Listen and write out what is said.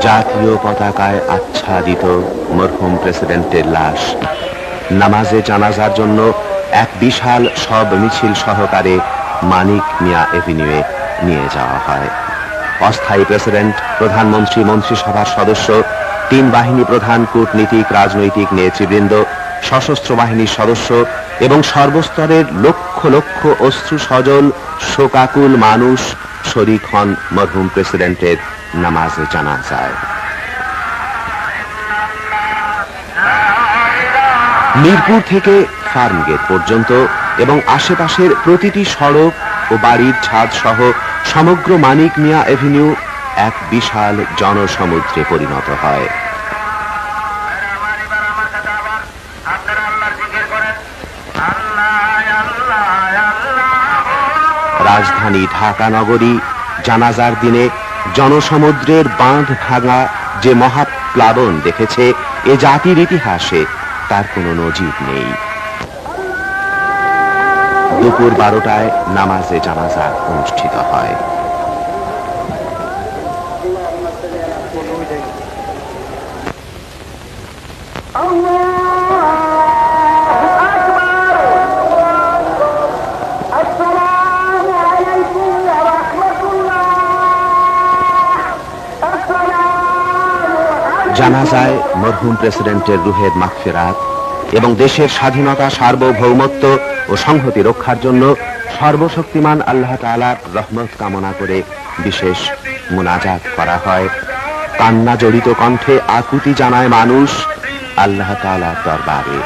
জাতীয় পতাকায় আচ্ছাদিত মরহুম প্রেসিডেন্টের লাশ নামাজে জানাজার জন্য এক বিশাল শব মিছিল সহকারে মানিক মিয়া এভিনিউয়ে নিয়ে যাওয়া হয়। অস্থায়ী প্রেসিডেন্ট, প্রধানমন্ত্রী, মন্ত্রিসভার সদস্য, 3 বাহিনী প্রধান, কূটনীতিক, রাজনৈতিক নেতৃবৃন্দ, সশস্ত্র বাহিনীর সদস্য এবং সর্বস্তরের লক্ষ লক্ষ অশ্রু সজল শোকাকুল মানুষ শরীক হন মরহুম প্রেসিডেন্টের নামাজে জানাজায়। মিরপুর থেকে ফার্মগেট পর্যন্ত এবং আশেপাশের প্রতিটি সড়ক ও বাড়ির ছাদ সহ সমগ্র মানিক মিয়া এভিনিউ এক বিশাল জনসমুদ্রে পরিণত হয়। রাজধানী ঢাকা নগরী জানাজার দিনে জনসমুদ্রের বাঁধ ভাঙা যে মহাপ্লাবন দেখেছে, এ জাতির ইতিহাসে তার কোনো নজির নেই। দুপুর 12টায় নামাজে জানাজা অনুষ্ঠিত হয়। জানাজায় মরহুম প্রেসিডেন্টের রুহের মাগফিরাত এবং দেশের স্বাধীনতা, সার্বভৌমত্ব ও সংহতি রক্ষার জন্য সর্বশক্তিমান আল্লাহ তাআলার রহমত কামনা করে বিশেষ মুনাজাত করা হয়। কান্না জড়িত কণ্ঠে আকুতি জানায় মানুষ আল্লাহ তাআলার দরবারে।